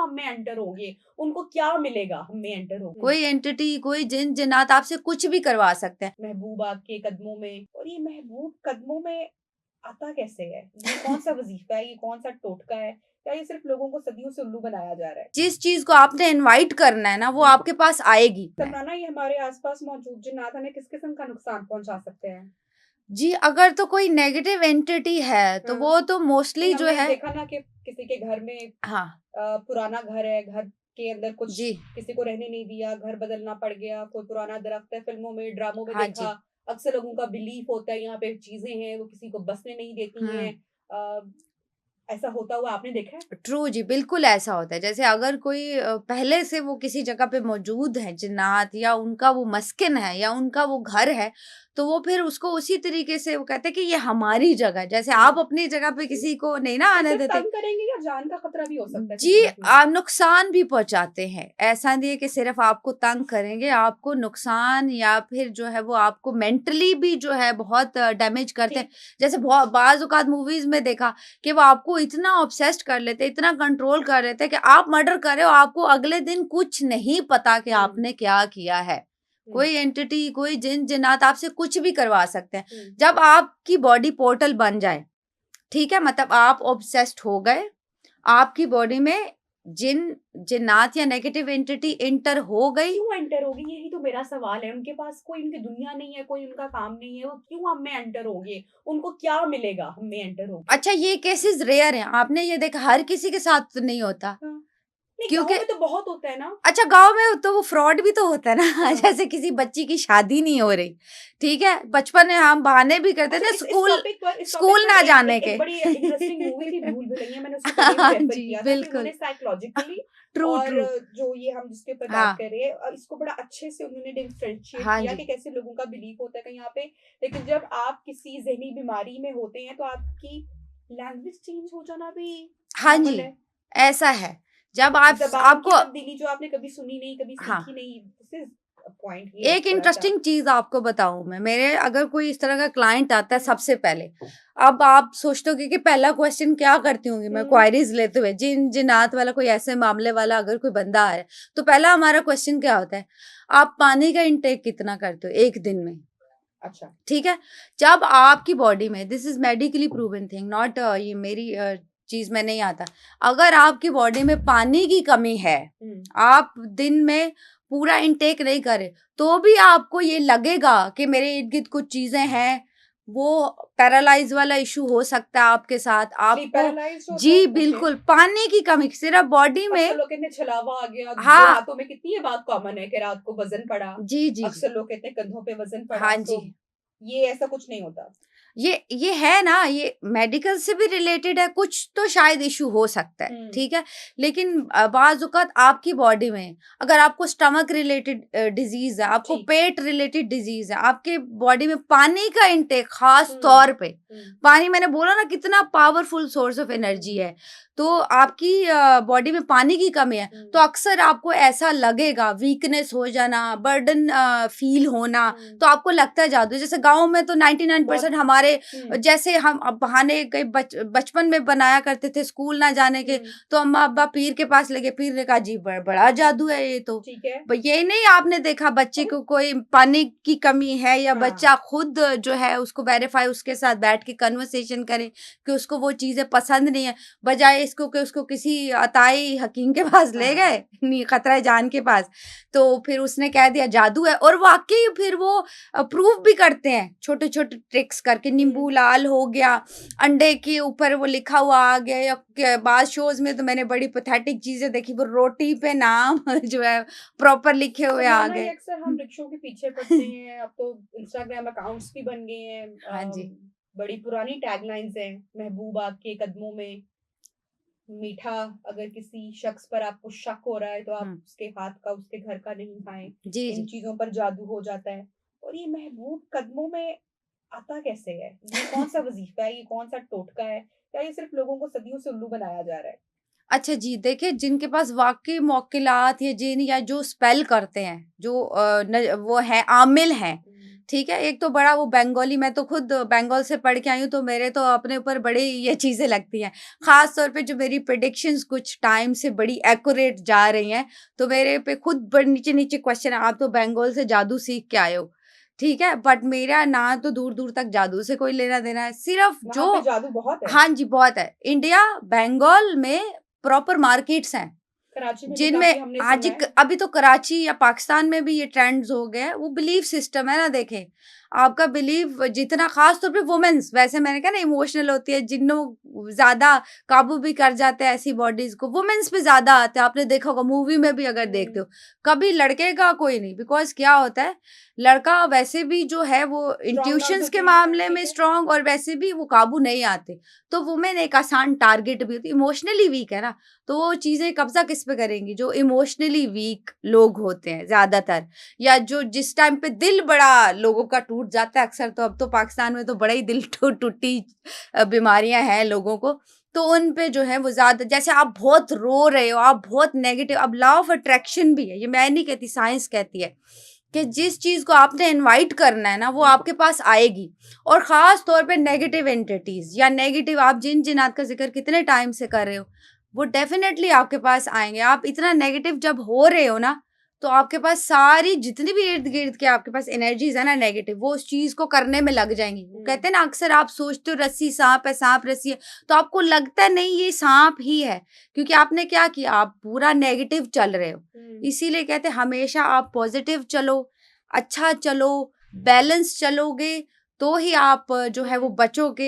हम में एंटर होंगे, उनको क्या मिलेगा हम में एंटर होंगे। कोई एंटिटी, कोई जिन जिन्नात आपसे कुछ भी करवा सकते हैं। महबूब आपके कदमों में, और ये महबूब कदमों में आता कैसे है? ये कौन सा वजीफा है? ये कौन सा टोटका है? या ये सिर्फ लोगों को सदियों से उल्लू बनाया जा रहा है? जिस चीज को आपने इनवाइट करना है ना, वो आपके पास आएगी। समराना, ये हमारे आसपास मौजूद जिन्नात हमें किस किस्म का नुकसान पहुंचा सकते हैं? जी, अगर तो कोई नेगेटिव एंटिटी है तो वो तो मोस्टली जो हमने है, देखा ना कि किसी के घर में हाँ पुराना घर है, घर के अंदर कुछ जी, किसी को रहने नहीं दिया, घर बदलना पड़ गया, कोई पुराना दरख्त है, फिल्मों में, ड्रामों में हाँ देखा, जी, अक्सर लोगों का बिलीफ होता है यहाँ पे चीजें हैं वो किसी को बसने नहीं देती हैं। अ, ऐसा होता हुआ आपने देखा है? ट्रू जी, बिल्कुल ऐसा होता है। जैसे अगर कोई पहले से वो किसी जगह पे मौजूद है जिन्नात, या उनका वो मस्किन है या उनका वो घर है, तो वो फिर उसको उसी तरीके से वो कहते हैं कि ये हमारी जगह है। जैसे आप अपनी जगह पे किसी को नहीं ना ये आने सिर्फ देते। तंग करेंगे या जान का खतरा भी हो सकता है जी, किसी वक्त में? नुकसान भी पहुँचाते हैं। ऐसा नहीं है कि सिर्फ़ आपको तंग करेंगे, आपको नुकसान या फिर जो है वो आपको मेंटली भी जो है बहुत डैमेज करते हैं। ठीक। जैसे बहुत बाज़ औक़ात मूवीज़ में देखा कि वो आपको इतना ऑब्सेस्ड कर लेते हैं, इतना कंट्रोल कर लेते हैं कि आप मर्डर कर रहे हो, आपको अगले दिन कुछ नहीं पता कि आपने क्या किया है। कोई एंटिटी, कोई जिन-जिन्नात आपसे कुछ भी करवा सकते हैं। जब आपकी बॉडी पोर्टल बन जाए, ठीक है? मतलब आप ऑब्सेस्ड हो गए, आपकी बॉडी में जिन्नात या नेगेटिव एंटिटी एंटर हो गई। क्यों एंटर होगी? यही तो मेरा सवाल है। उनके पास कोई उनकी दुनिया नहीं है, कोई उनका काम नहीं है, वो क्यों हम में एंटर होंगे? उनको क्या मिलेगा हम में एंटर होके? अच्छा, ये केसेस रेयर हैं, आपने ये देखा हर किसी के साथ तो नहीं होता, हाँ। नहीं, गाँव क्योंकि में तो बहुत होता है ना। अच्छा गाँव में तो वो फ्रॉड भी तो होता है ना हाँ। जैसे किसी बच्ची की शादी नहीं हो रही, ठीक है? बचपन में हम बहाने भी करते अच्छा, थे इस स्कूल टॉपिक स्कूल पर ना एक जाने एक के। एक बड़ी इंटरेस्टिंग मूवी थी भूल भुलैया, मैंने उसको पहले भी हाँ रेफर जी, किया था कि बिल्कुल। उन्होंने साइकोलॉजिकली ट्रू, और ट्रू। जो ये हम जिसके ऊपर बात हाँ, कर रहे हैं इसको बड़ा अच्छे से उन्होंने डिफरेंशिएट हाँ किया जी, कि कैसे लोगों का बिलीफ होता है कहीं यहाँ पे। लेकिन जब आप किसी ज़हनी बीमारी में होते हैं तो आपकी लैंग्वेज चेंज हो जाना भी हाँ नॉर्मल जी, है। ऐसा है। जब आप ज़बान की आपको तब्दीली जो आपने कभी सुनी नहीं, कभी हाँ। सीखी नहीं, दिस इज़ पॉइंट ये एक थोड़ा-सा। इंटरेस्टिंग चीज़ आपको बताऊँ मैं, मेरे अगर कोई इस तरह का क्लाइंट आता है हुँ, सबसे पहले, अब आप सोचते होंगे कि पहला क्वेश्चन क्या करती होंगी मैं हुँ। क्वेरीज़ लेते हुए, जिन-जिनात वाला कोई ऐसे मामले वाला अगर कोई बंदा आए, तो पहला हमारा क्वेश्चन क्या होता है? आप पानी का इंटेक कितना करते हो 1 दिन में? अच्छा। ठीक है? जब आपकी बॉडी में this is medically proven thing, not ये मेरी चीज़ में नहीं आता। अगर आपकी बॉडी में पानी की कमी है, हुँ। आप दिन में पूरा इंटेक नहीं कर रहे, तो भी आपको ये लगेगा कि मेरे इर्द-गिर्द कुछ चीज़ें हैं, वो पैरालाइज़ वाला इश्यू हो सकता है आपके साथ। स्लीप आपको पैरालाइज़्ड होता है? जी, ओके। बिल्कुल, पानी की कमी सिर्फ़ बॉडी अक्सर में। लोग कहते हैं छलावा आ गया, हाँ, देहातों में कितनी ये बात कॉमन है कि रात को वज़न बढ़ा। जी, जी, जी। अक्सर लोग कहते हैं कंधों पे वज़न हाँ बढ़ा, जी। सो ये ऐसा कुछ नहीं होता। ये है ना, ये मेडिकल से भी रिलेटेड है, कुछ तो शायद इश्यू हो सकता है, हुँ। ठीक है? लेकिन बाज़ औक़ात आपकी बॉडी में अगर आपको स्टमक रिलेटेड डिज़ीज़ है, आपको ठीक। पेट रिलेटेड डिज़ीज़ है, आपके बॉडी में पानी का इंटेक ख़ास हुँ, तौर पे, हुँ, पानी मैंने बोला ना कितना पावरफुल सोर्स ऑफ एनर्जी हुँ, है, तो आपकी बॉडी में पानी की कमी है, तो हुँ, अक्सर आपको ऐसा लगेगा, वीकनेस हो जाना, बर्डन फ़ील होना, हुँ। तो आपको लगता है जादू है। जैसे गाँव में तो 99% बहुत। हमारे हुँ, जैसे हम अब बहाने कई बचपन में बनाया करते थे स्कूल ना जाने के, हुँ। तो अम्मा अब्बा पीर के पास ले गए, पीर ने कहा जी बड़ा जादू है ये तो। ठीक है। ये नहीं आपने देखा बच्चे अरे! को कोई पानी की कमी है या हाँ। बच्चा खुद जो है उसको वेरीफाई उसके साथ बैठ के कन्वर्सेशन करे कि उसको वो चीजें पसंद नहीं है, बजाय इसको कि उसको किसी अताई हकीम के पास ले हाँ। गए नहीं खतरा जान के पास, तो फिर उसने कह दिया जादू है, और वाकई फिर वो प्रूव भी करते हैं छोटे-छोटे ट्रिक्स करके, नींबू हुँ। लाल हो गया, अंडे के ऊपर वो लिखा हुआ आ गया, या बाद शोज़ में तो मैंने बड़ी पैथेटिक चीज़ें देखी, वो रोटी पे नाम जो है प्रॉपर लिखे हुए आ समझाना ये गए। अक्सर हम रिक्शों के पीछे पड़ते हैं, अब तो इंस्टाग्राम अकाउंट्स भी बन गए हैं। हाँ जी। बड़ी पुरानी टैगलाइन्स हैं, महबूब आपके कदमों में, मीठा, अगर किसी शख्स पर आपको शक हो रहा है तो आप हुँ। उसके हाथ का, उसके घर का नहीं खाएँ। जी, इन जी। चीज़ों पर जादू हो जाता है। और ये महबूब कदमों में आता कैसे है? ये कौन-सा वज़ीफ़ा है? ये कौन-सा टोटका है? या ये सिर्फ़ लोगों को सदियों से उल्लू बनाया जा रहा है? अच्छा जी, देखिए जिनके पास वाक़ई मौकिलात या जिन या जो स्पेल करते हैं, जो न वो है आमिल हैं, हुँ, ठीक है, एक तो बड़ा वो बंगाली, मैं तो खुद बंगाल से पढ़ के आई हूँ, तो मेरे तो अपने ऊपर बड़ी ये चीज़ें लगती हैं। ख़ास तौर पे जो मेरी प्रेडिक्शंस कुछ टाइम से बड़ी एक्यूरेट जा रही हैं, तो मेरे पे खुद बड़े नीचे-नीचे क्वेश्चन है, आप तो बंगाल से जादू सीख के आए हो, ठीक है? बट मेरा ना तो दूर-दूर तक जादू से कोई लेना-देना है, सिर्फ़ वहाँ जो पे जादू बहुत है। हाँ जी, बहुत है। इंडिया, बंगाल में प्रॉपर मार्केट्स हैं। कराची में भी जिनमें काफ़ी हमने आज सुना है। अभी तो कराची या पाकिस्तान में भी ये ट्रेंड्स हो गए हैं, वो बिलीफ सिस्टम है ना। देखें, आपका बिलीव जितना, खास तौर पे वुमेन्स, वैसे मैंने कहा ना इमोशनल होती है, जिन्हों ज्यादा काबू भी कर जाते हैं ऐसी बॉडीज को, वुमेन्स पे ज्यादा आते हैं। आपने देखा होगा मूवी में भी, अगर देखते हो, कभी लड़के का कोई नहीं। बिकॉज क्या होता है, लड़का वैसे भी जो है वो स्ट्रॉन्ग इंट्यूशंस नर्वस के भी होता है, मामले ठीक में है। स्ट्रांग, और वैसे भी वो काबू नहीं आते। तो वुमेन एक आसान टारगेट भी होती है, इमोशनली वीक है ना, तो वो चीजें कब्जा किस पे करेंगी? जो इमोशनली वीक लोग होते हैं ज्यादातर, या जो जिस टाइम पे दिल बड़ा लोगों का टूट जाता है अक्सर। तो अब तो पाकिस्तान में तो बड़ा ही दिल टूटी बीमारियां हैं लोगों को, तो उन पे जो है वो ज्यादा, जैसे आप बहुत रो रहे हो, आप बहुत नेगेटिव, अब लॉ ऑफ अट्रैक्शन भी है, ये मैं नहीं कहती, साइंस कहती है कि जिस चीज को आपने इनवाइट करना है ना, वो आपके पास आएगी। और खास तौर पे नेगेटिव एंटिटीज या नेगेटिव, आप जिन जिन्नात का जिक्र कितने टाइम से कर रहे हो, वो डेफिनेटली आपके पास आएंगे। आप इतना नेगेटिव जब हो रहे हो ना, तो आपके पास सारी जितनी भी इर्द गिर्द के आपके पास एनर्जीज है ना नेगेटिव, वो उस चीज को करने में लग जाएंगी। वो कहते हैं ना, अक्सर आप सोचते हो रस्सी सांप है, सांप रस्सी है, तो आपको लगता है नहीं ये सांप ही है, क्योंकि आपने क्या किया, आप पूरा नेगेटिव चल रहे हो। इसीलिए कहते हैं हमेशा आप पॉजिटिव चलो, अच्छा चलो, बैलेंस चलोगे, तो ही आप जो है वो बचोगे।